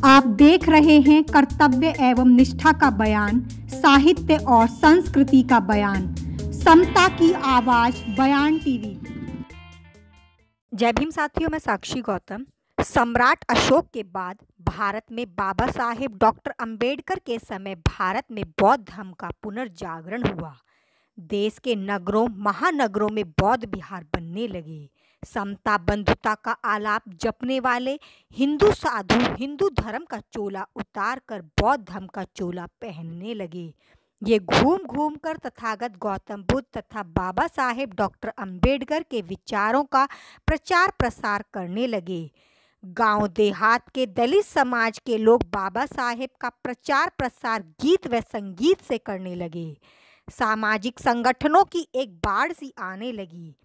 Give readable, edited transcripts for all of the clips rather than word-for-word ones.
आप देख रहे हैं कर्तव्य एवं निष्ठा का बयान, साहित्य और संस्कृति का बयान, समता की आवाज बयान टीवी। जय भीम साथियों, मैं साक्षी गौतम। सम्राट अशोक के बाद भारत में बाबा साहेब डॉक्टर अंबेडकर के समय भारत में बौद्ध धर्म का पुनर्जागरण हुआ। देश के नगरों महानगरों में बौद्ध विहार बनने लगे। समता बंधुता का आलाप जपने वाले हिंदू साधु हिंदू धर्म का चोला उतार कर बौद्ध धर्म का चोला पहनने लगे। ये घूम घूम कर तथागत गौतम बुद्ध तथा बाबा साहेब डॉक्टर अंबेडकर के विचारों का प्रचार प्रसार करने लगे। गांव देहात के दलित समाज के लोग बाबा साहेब का प्रचार प्रसार गीत व संगीत से करने लगे। सामाजिक संगठनों की एक बाढ़ सी आने लगी,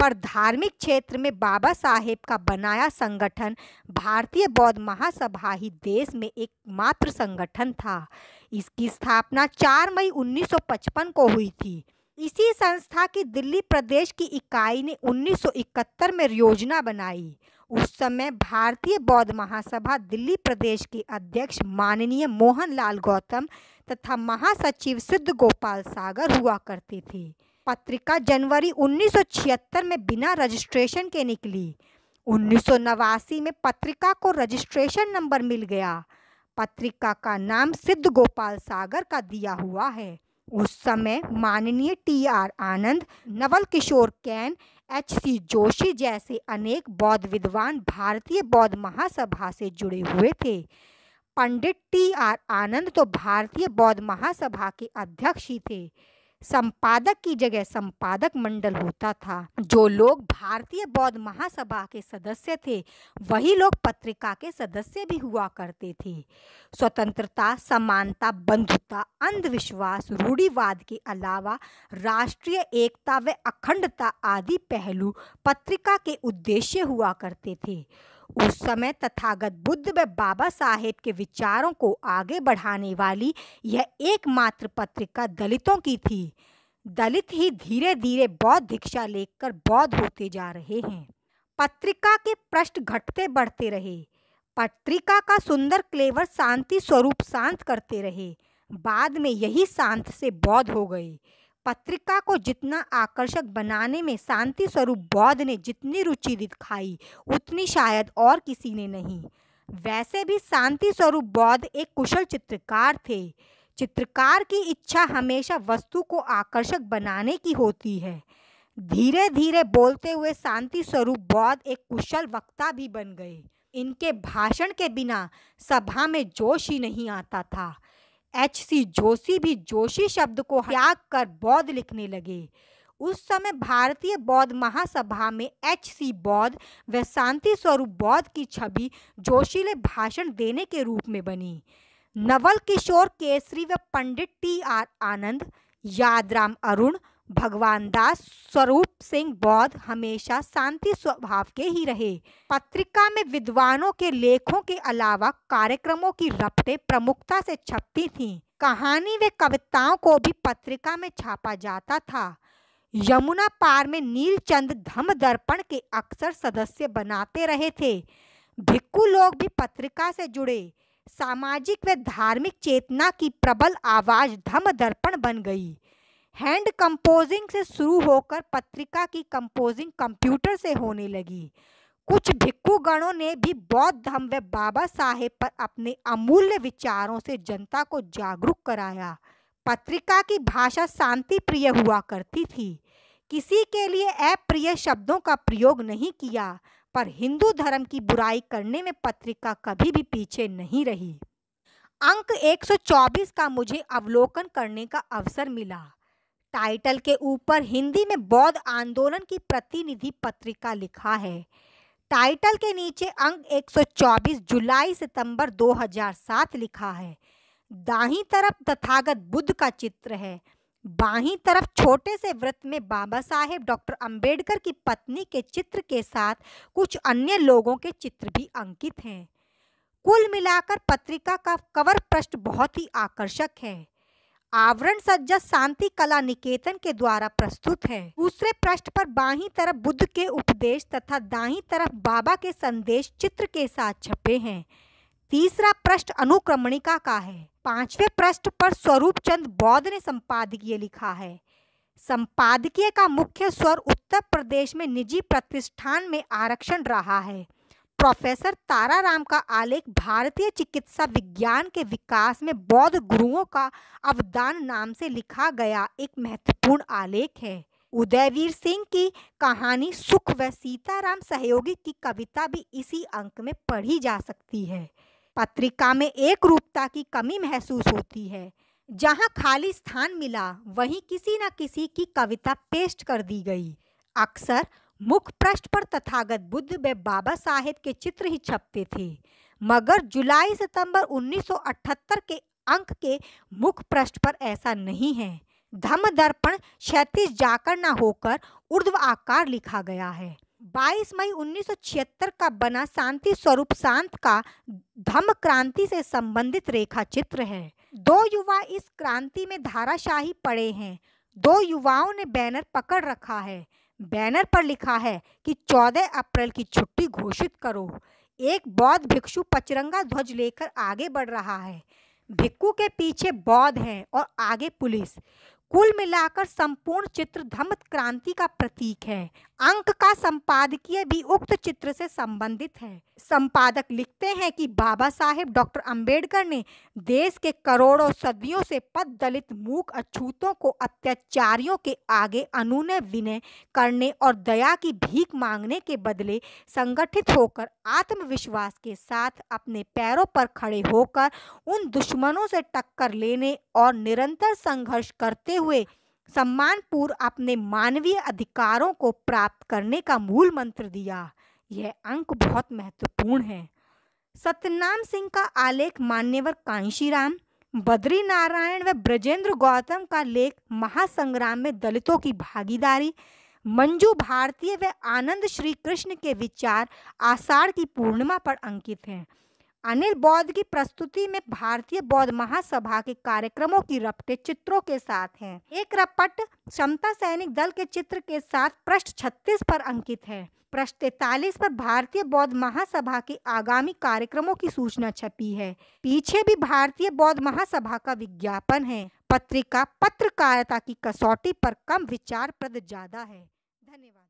पर धार्मिक क्षेत्र में बाबा साहेब का बनाया संगठन भारतीय बौद्ध महासभा ही देश में एकमात्र संगठन था। इसकी स्थापना 4 मई 1955 को हुई थी। इसी संस्था की दिल्ली प्रदेश की इकाई ने 1971 में योजना बनाई। उस समय भारतीय बौद्ध महासभा दिल्ली प्रदेश के अध्यक्ष माननीय मोहन लाल गौतम तथा महासचिव सिद्ध गोपाल सागर हुआ करते थे। पत्रिका जनवरी 1976 में बिना रजिस्ट्रेशन के निकली। 1989 में पत्रिका को रजिस्ट्रेशन नंबर मिल गया। पत्रिका का नाम सिद्ध गोपाल सागर का दिया हुआ है। उस समय माननीय TR आनंद, नवल किशोर कैन, HC जोशी जैसे अनेक बौद्ध विद्वान भारतीय बौद्ध महासभा से जुड़े हुए थे। पंडित TR आनंद तो भारतीय बौद्ध महासभा के अध्यक्ष ही थे। संपादक की जगह संपादक मंडल होता था। जो लोग भारतीय बौद्ध महासभा के सदस्य थे वही लोग पत्रिका के सदस्य भी हुआ करते थे। स्वतंत्रता, समानता, बंधुता, अंधविश्वास, रूढ़िवाद के अलावा राष्ट्रीय एकता व अखंडता आदि पहलू पत्रिका के उद्देश्य हुआ करते थे। उस समय तथागत बुद्ध व बाबा साहेब के विचारों को आगे बढ़ाने वाली यह एकमात्र पत्रिका दलितों की थी। दलित ही धीरे धीरे बौद्ध दीक्षा लेकर बौद्ध होते जा रहे हैं। पत्रिका के पृष्ठ घटते बढ़ते रहे। पत्रिका का सुंदर क्लेवर शांति स्वरूप शांत करते रहे। बाद में यही शांत से बौद्ध हो गए। पत्रिका को जितना आकर्षक बनाने में शांति स्वरूप बौद्ध ने जितनी रुचि दिखाई उतनी शायद और किसी ने नहीं। वैसे भी शांति स्वरूप बौद्ध एक कुशल चित्रकार थे। चित्रकार की इच्छा हमेशा वस्तु को आकर्षक बनाने की होती है। धीरे धीरे बोलते हुए शांति स्वरूप बौद्ध एक कुशल वक्ता भी बन गए। इनके भाषण के बिना सभा में जोश ही नहीं आता था। HC जोशी भी जोशी शब्द को त्याग कर बौद्ध लिखने लगे। उस समय भारतीय बौद्ध महासभा में HC बौद्ध व शांति स्वरूप बौद्ध की छवि जोशीले भाषण देने के रूप में बनी। नवल किशोर केसरी व पंडित TR आनंद, यादराम अरुण, भगवान दास, स्वरूप सिंह बौद्ध हमेशा शांति स्वभाव के ही रहे। पत्रिका में विद्वानों के लेखों के अलावा कार्यक्रमों की रफ्तें प्रमुखता से छपती थीं। कहानी व कविताओं को भी पत्रिका में छापा जाता था। यमुना पार में नीलचंद धम्म दर्पण के अक्सर सदस्य बनाते रहे थे। भिक्खु लोग भी पत्रिका से जुड़े। सामाजिक व धार्मिक चेतना की प्रबल आवाज धम्म दर्पण बन गई। हैंड कंपोजिंग से शुरू होकर पत्रिका की कंपोजिंग कंप्यूटर से होने लगी। कुछ भिक्खु गणों ने भी बौद्ध धर्म व बाबा साहेब पर अपने अमूल्य विचारों से जनता को जागरूक कराया। पत्रिका की भाषा शांति प्रिय हुआ करती थी। किसी के लिए अप्रिय शब्दों का प्रयोग नहीं किया, पर हिंदू धर्म की बुराई करने में पत्रिका कभी भी पीछे नहीं रही। अंक 124 का मुझे अवलोकन करने का अवसर मिला। टाइटल के ऊपर हिंदी में बौद्ध आंदोलन की प्रतिनिधि पत्रिका लिखा है। टाइटल के नीचे अंक 124 जुलाई सितंबर 2007 लिखा है। दाहिनी तरफ तथागत बुद्ध का चित्र है। बाहीं तरफ छोटे से वृत्त में बाबा साहेब डॉक्टर अंबेडकर की पत्नी के चित्र के साथ कुछ अन्य लोगों के चित्र भी अंकित हैं। कुल मिलाकर पत्रिका का कवर पृष्ठ बहुत ही आकर्षक है। आवरण सज्जा शांति कला निकेतन के द्वारा प्रस्तुत है। दूसरे पृष्ठ पर बाईं तरफ बुद्ध के उपदेश तथा दाईं तरफ बाबा के संदेश चित्र के साथ छपे हैं। तीसरा पृष्ठ अनुक्रमणिका का है। 5वें पृष्ठ पर स्वरूप चंद बौद्ध ने संपादकीय लिखा है। संपादकीय का मुख्य स्वर उत्तर प्रदेश में निजी प्रतिष्ठान में आरक्षण रहा है। प्रोफेसर ताराराम का आलेख भारतीय चिकित्सा विज्ञान के विकास में बौद्ध गुरुओं का अवदान नाम से लिखा गया एक महत्वपूर्ण आलेख है। उदयवीर सिंह की कहानी सुख व सीताराम सहयोगी की कविता भी इसी अंक में पढ़ी जा सकती है। पत्रिका में एक रूपता की कमी महसूस होती है। जहां खाली स्थान मिला वहीं किसी न किसी की कविता पेस्ट कर दी गई। अक्सर मुख्य पृष्ठ पर तथागत बुद्ध व बाबा साहेब के चित्र ही छपते थे, मगर जुलाई सितंबर 1978 के अंक के मुख्य पृष्ठ पर ऐसा नहीं है। धम्म दर्पण क्षैतिज जाकर न होकर ऊर्ध्व आकार लिखा गया है। 22 मई 1976 का बना शांति स्वरूप शांत का धम्म क्रांति से संबंधित रेखा चित्र है। 2 युवा इस क्रांति में धाराशाही पड़े हैं। 2 युवाओं ने बैनर पकड़ रखा है। बैनर पर लिखा है कि 14 अप्रैल की छुट्टी घोषित करो। एक बौद्ध भिक्षु पचरंगा ध्वज लेकर आगे बढ़ रहा है। भिक्षु के पीछे बौद्ध हैं और आगे पुलिस। कुल मिलाकर संपूर्ण चित्र धम्म क्रांति का प्रतीक है। अंक का संपादकीय भी उक्त चित्र से संबंधित है। संपादक लिखते हैं कि बाबा साहेब डॉक्टर अंबेडकर ने देश के करोड़ों सदियों से पद दलित मूक अछूतों को अत्याचारियों के आगे अनुनय विनय करने और दया की भीख मांगने के बदले संगठित होकर आत्मविश्वास के साथ अपने पैरों पर खड़े होकर उन दुश्मनों से टक्कर लेने और निरंतर संघर्ष करते हुए सम्मानपूर्व अपने मानवीय अधिकारों को प्राप्त करने का मूल मंत्र दिया। यह अंक बहुत महत्वपूर्ण है। सत्यनाम सिंह का आलेख मान्यवर कांशीराम, बद्री नारायण व ब्रजेंद्र गौतम का लेख महासंग्राम में दलितों की भागीदारी, मंजू भारतीय व आनंद श्री कृष्ण के विचार आषाढ़ की पूर्णिमा पर अंकित हैं। अनिल बौद्ध की प्रस्तुति में भारतीय बौद्ध महासभा के कार्यक्रमों की रपटें चित्रों के साथ हैं। एक रपट समता सैनिक दल के चित्र के साथ पृष्ठ 36 पर अंकित है। पृष्ठ 43 पर भारतीय बौद्ध महासभा के आगामी कार्यक्रमों की सूचना छपी है। पीछे भी भारतीय बौद्ध महासभा का विज्ञापन है। पत्रिका पत्रकारिता की कसौटी पर कम विचारप्रद ज्यादा है। धन्यवाद।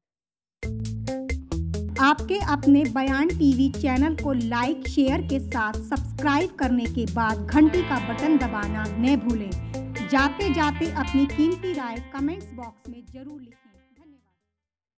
आपके अपने बयान टीवी चैनल को लाइक शेयर के साथ सब्सक्राइब करने के बाद घंटी का बटन दबाना न भूलें। जाते जाते अपनी कीमती राय कमेंट्स बॉक्स में जरूर लिखें।